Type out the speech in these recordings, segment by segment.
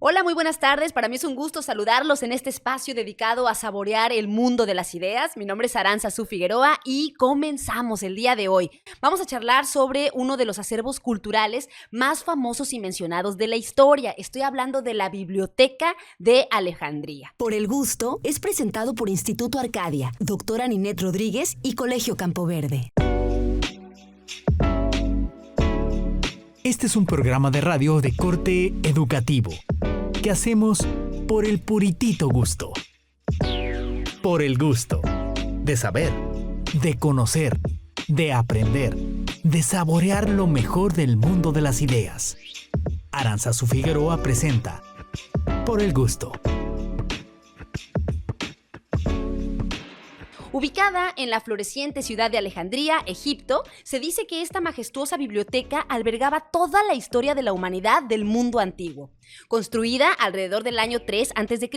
Hola, muy buenas tardes. Para mí es un gusto saludarlos en este espacio dedicado a saborear el mundo de las ideas. Mi nombre es Aranzazú Figueroa y comenzamos el día de hoy. Vamos a charlar sobre uno de los acervos culturales más famosos y mencionados de la historia. Estoy hablando de la Biblioteca de Alejandría. Por el gusto es presentado por Instituto Arcadia, Doctora Ninette Rodríguez y Colegio Campo Verde. Este es un programa de radio de corte educativo que hacemos por el puritito gusto. Por el gusto de saber, de conocer, de aprender, de saborear lo mejor del mundo de las ideas. Aranzazú Figueroa presenta Por el gusto. Ubicada en la floreciente ciudad de Alejandría, Egipto, se dice que esta majestuosa biblioteca albergaba toda la historia de la humanidad del mundo antiguo. Construida alrededor del año 3 a.C.,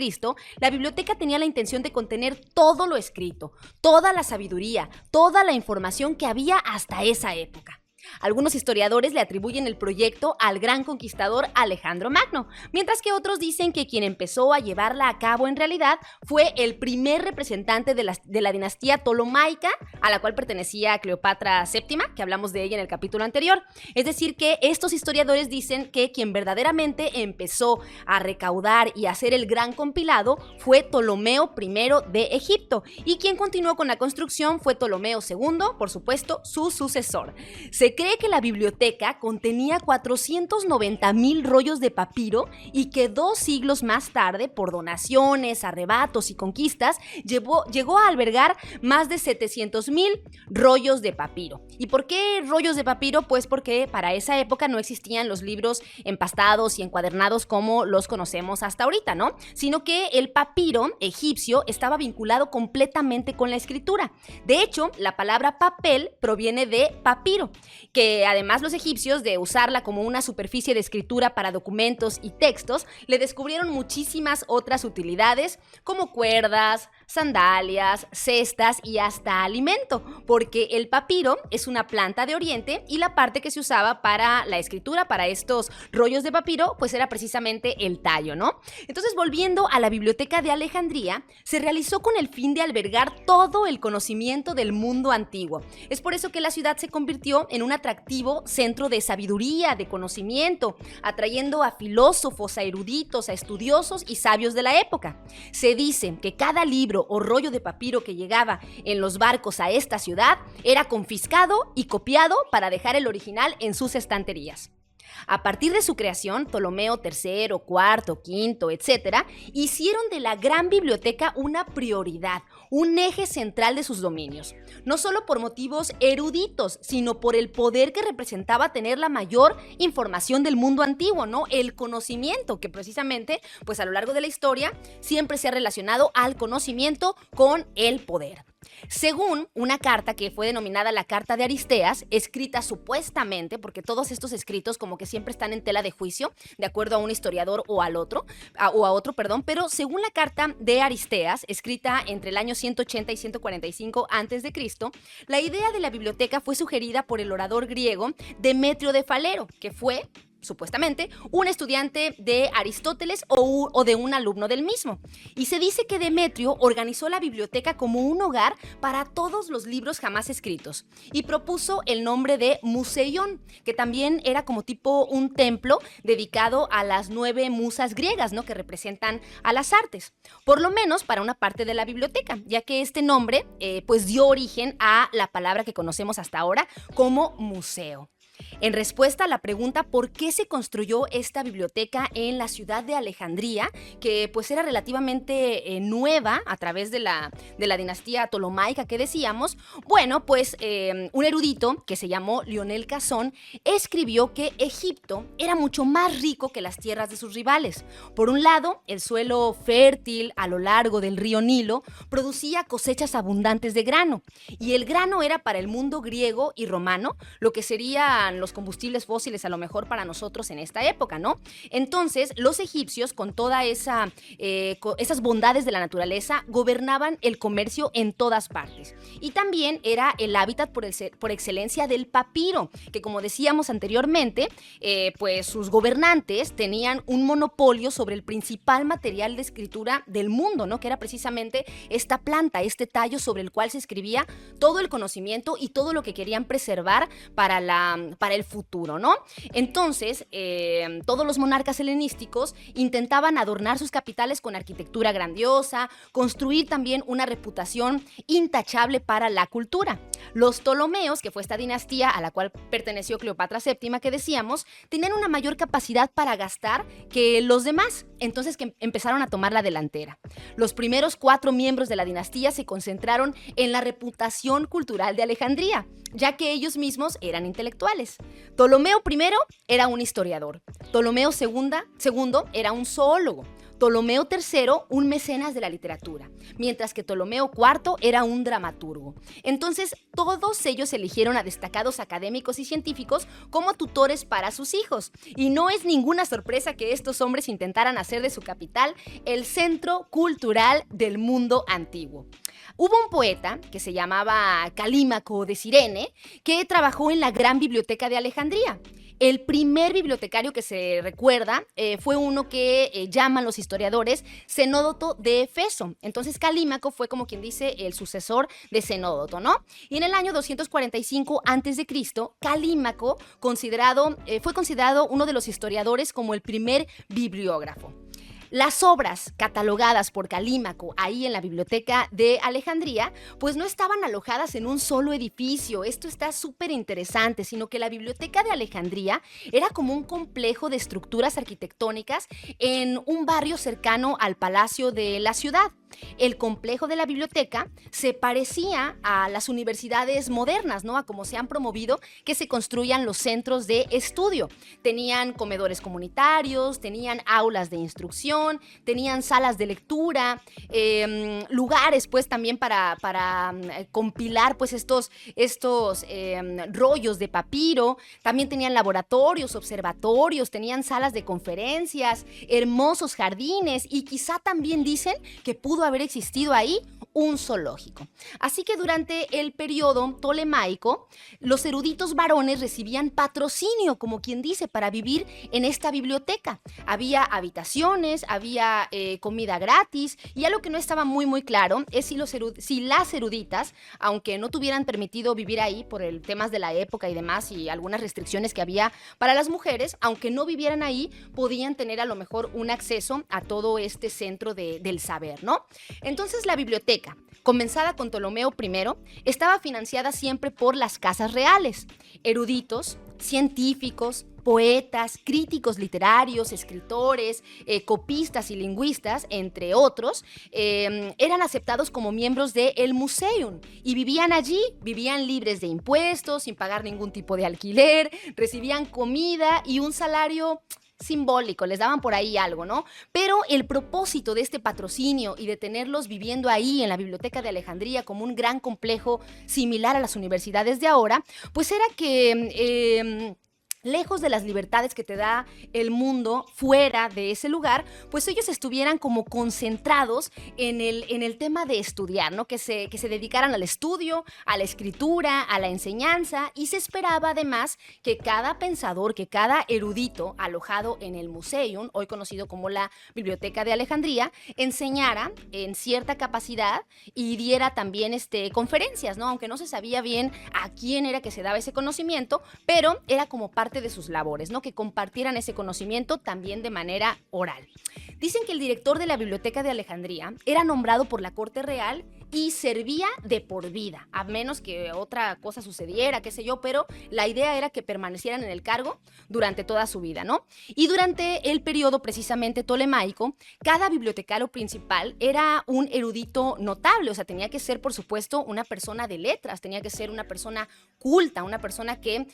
la biblioteca tenía la intención de contener todo lo escrito, toda la sabiduría, toda la información que había hasta esa época. Algunos historiadores le atribuyen el proyecto al gran conquistador Alejandro Magno, mientras que otros dicen que quien empezó a llevarla a cabo en realidad fue el primer representante de la dinastía Ptolomaica, a la cual pertenecía Cleopatra VII, que hablamos de ella en el capítulo anterior. Es decir, que estos historiadores dicen que quien verdaderamente empezó a recaudar y hacer el gran compilado fue Ptolomeo I de Egipto, y quien continuó con la construcción fue Ptolomeo II, por supuesto, su sucesor. Se cree que la biblioteca contenía 490,000 rollos de papiro y que 2 siglos más tarde, por donaciones, arrebatos y conquistas, llegó a albergar más de 700,000 rollos de papiro. ¿Y por qué rollos de papiro? Pues porque para esa época no existían los libros empastados y encuadernados como los conocemos hasta ahorita, ¿no? Sino que el papiro egipcio estaba vinculado completamente con la escritura. De hecho, la palabra papel proviene de papiro, que además los egipcios, de usarla como una superficie de escritura para documentos y textos, le descubrieron muchísimas otras utilidades como cuerdas, sandalias, cestas y hasta alimento, porque el papiro es una planta de Oriente y la parte que se usaba para la escritura, para estos rollos de papiro, pues era precisamente el tallo, ¿no? Entonces, volviendo a la Biblioteca de Alejandría, se realizó con el fin de albergar todo el conocimiento del mundo antiguo. Es por eso que la ciudad se convirtió en un atractivo centro de sabiduría, de conocimiento, atrayendo a filósofos, a eruditos, a estudiosos y sabios de la época. Se dice que cada libro o rollo de papiro que llegaba en los barcos a esta ciudad era confiscado y copiado para dejar el original en sus estanterías. A partir de su creación, Ptolomeo III, IV, V, etc., hicieron de la gran biblioteca una prioridad, un eje central de sus dominios, no solo por motivos eruditos, sino por el poder que representaba tener la mayor información del mundo antiguo, ¿no? El conocimiento, que precisamente, pues a lo largo de la historia, siempre se ha relacionado al conocimiento con el poder. Según una carta que fue denominada la Carta de Aristeas, escrita supuestamente, porque todos estos escritos como que siempre están en tela de juicio, de acuerdo a un historiador o a otro, pero según la Carta de Aristeas, escrita entre el año 180 y 145 a.C., la idea de la biblioteca fue sugerida por el orador griego Demetrio de Falero, que fue, supuestamente, un estudiante de Aristóteles o de un alumno del mismo. Y se dice que Demetrio organizó la biblioteca como un hogar para todos los libros jamás escritos y propuso el nombre de Museion, que también era como tipo un templo dedicado a las 9 musas griegas, ¿no?, que representan a las artes, por lo menos para una parte de la biblioteca, ya que este nombre pues dio origen a la palabra que conocemos hasta ahora como museo. En respuesta a la pregunta por qué se construyó esta biblioteca en la ciudad de Alejandría, que pues era relativamente nueva a través de la dinastía Ptolomaica que decíamos, bueno, pues un erudito que se llamó Lionel Casson escribió que Egipto era mucho más rico que las tierras de sus rivales. Por un lado, el suelo fértil a lo largo del río Nilo producía cosechas abundantes de grano, y el grano era para el mundo griego y romano lo que serían los los combustibles fósiles a lo mejor para nosotros en esta época, ¿no? Entonces, los egipcios, con todas esas bondades de la naturaleza, gobernaban el comercio en todas partes. Y también era el hábitat por excelencia del papiro, que como decíamos anteriormente, pues sus gobernantes tenían un monopolio sobre el principal material de escritura del mundo, ¿no? Que era precisamente esta planta, este tallo sobre el cual se escribía todo el conocimiento y todo lo que querían preservar para el futuro, ¿no? Entonces, todos los monarcas helenísticos intentaban adornar sus capitales con arquitectura grandiosa, construir también una reputación intachable para la cultura. Los Ptolomeos, que fue esta dinastía a la cual perteneció Cleopatra VII, que decíamos, tenían una mayor capacidad para gastar que los demás, entonces que empezaron a tomar la delantera. Los primeros 4 miembros de la dinastía se concentraron en la reputación cultural de Alejandría, ya que ellos mismos eran intelectuales. Ptolomeo I era un historiador, Ptolomeo II era un zoólogo, Ptolomeo III, un mecenas de la literatura, mientras que Ptolomeo IV era un dramaturgo. Entonces, todos ellos eligieron a destacados académicos y científicos como tutores para sus hijos. Y no es ninguna sorpresa que estos hombres intentaran hacer de su capital el centro cultural del mundo antiguo. Hubo un poeta que se llamaba Calímaco de Cirene que trabajó en la Gran Biblioteca de Alejandría. El primer bibliotecario que se recuerda fue uno que llaman los historiadores Cenódoto de Efeso. Entonces Calímaco fue, como quien dice, el sucesor de Cenódoto, ¿no? Y en el año 245 a.C., Calímaco fue considerado uno de los historiadores como el primer bibliógrafo. Las obras catalogadas por Calímaco ahí en la biblioteca de Alejandría, pues no estaban alojadas en un solo edificio. Esto está súper interesante, sino que la biblioteca de Alejandría era como un complejo de estructuras arquitectónicas en un barrio cercano al palacio de la ciudad. El complejo de la biblioteca se parecía a las universidades modernas, ¿no? A cómo se han promovido que se construyan los centros de estudio. Tenían comedores comunitarios, tenían aulas de instrucción, tenían salas de lectura, lugares pues también para compilar pues estos rollos de papiro. También tenían laboratorios, observatorios, tenían salas de conferencias, hermosos jardines y quizá también dicen que pudo haber existido ahí un zoológico. Así que durante el periodo tolemaico, los eruditos varones recibían patrocinio, como quien dice, para vivir en esta biblioteca. Había habitaciones, había comida gratis, y algo que no estaba muy claro es si las eruditas, aunque no tuvieran permitido vivir ahí por el temas de la época y demás, y algunas restricciones que había para las mujeres, aunque no vivieran ahí, podían tener a lo mejor un acceso a todo este centro del saber, ¿no? Entonces la biblioteca, comenzada con Ptolomeo I, estaba financiada siempre por las casas reales. Eruditos, científicos, poetas, críticos literarios, escritores, copistas y lingüistas, entre otros, eran aceptados como miembros del Museum y vivían allí, vivían libres de impuestos, sin pagar ningún tipo de alquiler, recibían comida y un salario simbólico, les daban por ahí algo, ¿no? Pero el propósito de este patrocinio y de tenerlos viviendo ahí en la Biblioteca de Alejandría como un gran complejo similar a las universidades de ahora, pues era que lejos de las libertades que te da el mundo fuera de ese lugar, pues ellos estuvieran como concentrados en el tema de estudiar, ¿no? Que se dedicaran al estudio, a la escritura, a la enseñanza, y se esperaba además que cada pensador, que cada erudito alojado en el Museum, hoy conocido como la Biblioteca de Alejandría, enseñara en cierta capacidad y diera también conferencias, ¿no? Aunque no se sabía bien a quién era que se daba ese conocimiento, pero era como parte de sus labores, ¿no? Que compartieran ese conocimiento también de manera oral. Dicen que el director de la Biblioteca de Alejandría era nombrado por la corte real y servía de por vida, a menos que otra cosa sucediera, qué sé yo, pero la idea era que permanecieran en el cargo durante toda su vida, ¿no? Y durante el periodo precisamente tolemaico, cada bibliotecario principal era un erudito notable, o sea, tenía que ser, por supuesto, una persona de letras, tenía que ser una persona culta, una persona que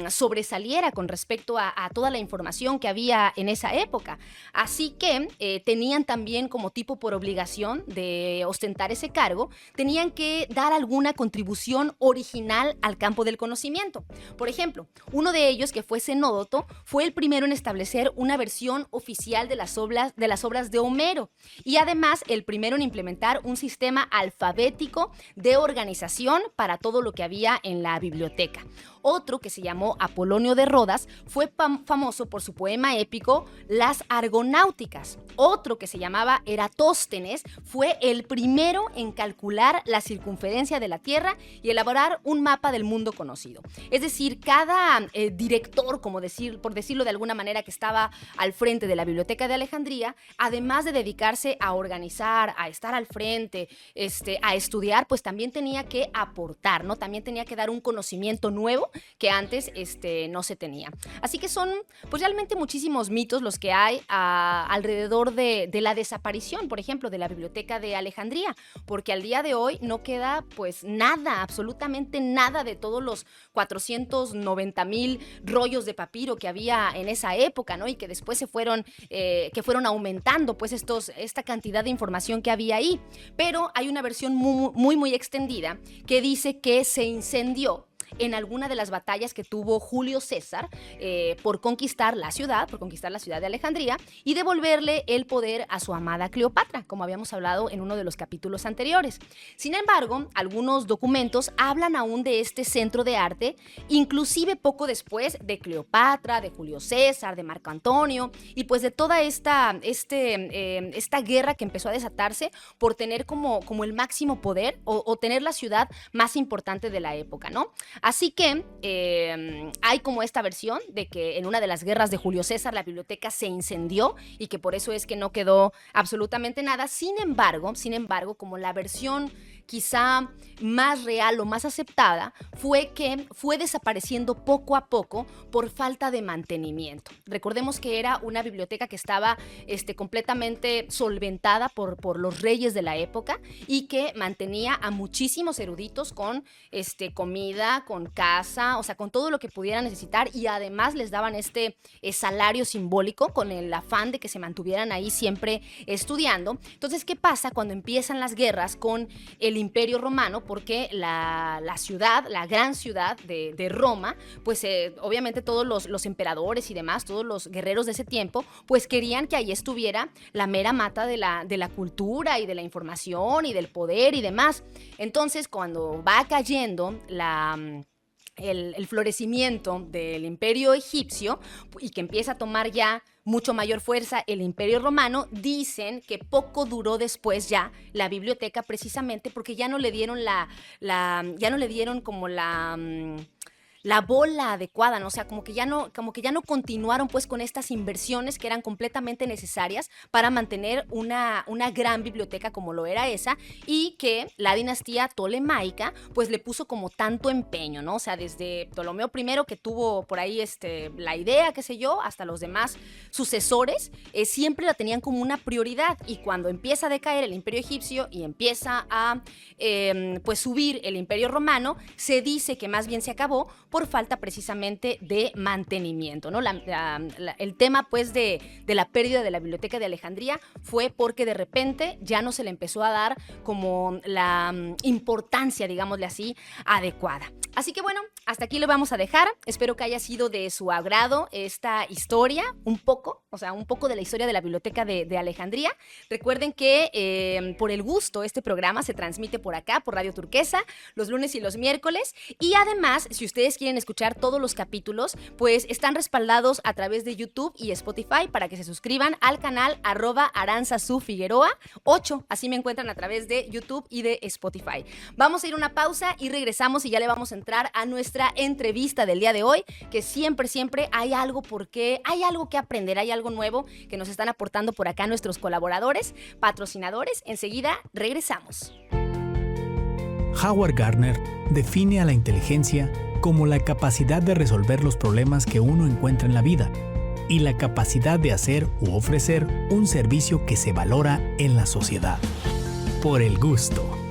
sobresalía sobresaliera con respecto a toda la información que había en esa época. Así que tenían también como tipo por obligación de ostentar ese cargo, tenían que dar alguna contribución original al campo del conocimiento. Por ejemplo, uno de ellos, que fue Zenódoto, fue el primero en establecer una versión oficial de las obras de Homero y además el primero en implementar un sistema alfabético de organización para todo lo que había en la biblioteca. Otro, que se llamó Apolonio de Rodas, fue famoso por su poema épico Las Argonáuticas. Otro, que se llamaba Eratóstenes, fue el primero en calcular la circunferencia de la Tierra y elaborar un mapa del mundo conocido. Es decir, cada director, por decirlo de alguna manera, que estaba al frente de la Biblioteca de Alejandría, además de dedicarse a organizar, a estar al frente, a estudiar, pues también tenía que aportar, ¿no? También tenía que dar un conocimiento nuevo que antes no se tenía. Así que son pues realmente muchísimos mitos los que hay alrededor de la desaparición, por ejemplo, de la Biblioteca de Alejandría, porque al día de hoy no queda pues nada, absolutamente nada de todos los 490,000 rollos de papiro que había en esa época, ¿no? Y que después fueron aumentando pues esta cantidad de información que había ahí. Pero hay una versión muy extendida que dice que se incendió en alguna de las batallas que tuvo Julio César por conquistar la ciudad de Alejandría y devolverle el poder a su amada Cleopatra, como habíamos hablado en uno de los capítulos anteriores. Sin embargo, algunos documentos hablan aún de este centro de arte, inclusive poco después de Cleopatra, de Julio César, de Marco Antonio y pues de toda esta guerra que empezó a desatarse por tener como el máximo poder o tener la ciudad más importante de la época, ¿no? Así que hay como esta versión de que en una de las guerras de Julio César la biblioteca se incendió y que por eso es que no quedó absolutamente nada. Sin embargo, como la versión quizá más real o más aceptada fue que fue desapareciendo poco a poco por falta de mantenimiento. Recordemos que era una biblioteca que estaba completamente solventada por los reyes de la época y que mantenía a muchísimos eruditos con comida, con casa, o sea, con todo lo que pudieran necesitar y además les daban salario simbólico con el afán de que se mantuvieran ahí siempre estudiando. Entonces, ¿qué pasa cuando empiezan las guerras con el Imperio Romano? Porque la gran ciudad de Roma, pues obviamente todos los emperadores y demás, todos los guerreros de ese tiempo, pues querían que ahí estuviera la mera mata de la cultura y de la información y del poder y demás. Entonces, cuando va cayendo el florecimiento del imperio egipcio y que empieza a tomar ya mucho mayor fuerza el imperio romano, dicen que poco duró después ya la biblioteca precisamente porque ya no le dieron como la bola adecuada, ¿no? O sea, como que ya no continuaron pues con estas inversiones que eran completamente necesarias para mantener una gran biblioteca como lo era esa y que la dinastía tolemaica pues le puso como tanto empeño, ¿no? O sea, desde Ptolomeo I que tuvo por ahí la idea, qué sé yo, hasta los demás sucesores, siempre la tenían como una prioridad y cuando empieza a decaer el imperio egipcio y empieza a pues subir el imperio romano, se dice que más bien se acabó por falta precisamente de mantenimiento, ¿no? El tema pues de la pérdida de la Biblioteca de Alejandría fue porque de repente ya no se le empezó a dar como la importancia, digámosle así, adecuada. Así que bueno, hasta aquí lo vamos a dejar. Espero que haya sido de su agrado esta historia, un poco de la historia de la Biblioteca de Alejandría. Recuerden que por el gusto este programa se transmite por acá, por Radio Turquesa, los lunes y los miércoles. Y además, si ustedes quieren escuchar todos los capítulos, pues están respaldados a través de YouTube y Spotify para que se suscriban al canal @aranzazufigueroa 8. Así me encuentran a través de YouTube y de Spotify. Vamos a ir a una pausa y regresamos y ya le vamos a entrar a nuestra entrevista del día de hoy, que siempre hay algo que aprender, hay algo nuevo que nos están aportando por acá nuestros colaboradores, patrocinadores. Enseguida regresamos. Howard Gardner define a la inteligencia como la capacidad de resolver los problemas que uno encuentra en la vida y la capacidad de hacer u ofrecer un servicio que se valora en la sociedad. Por el gusto.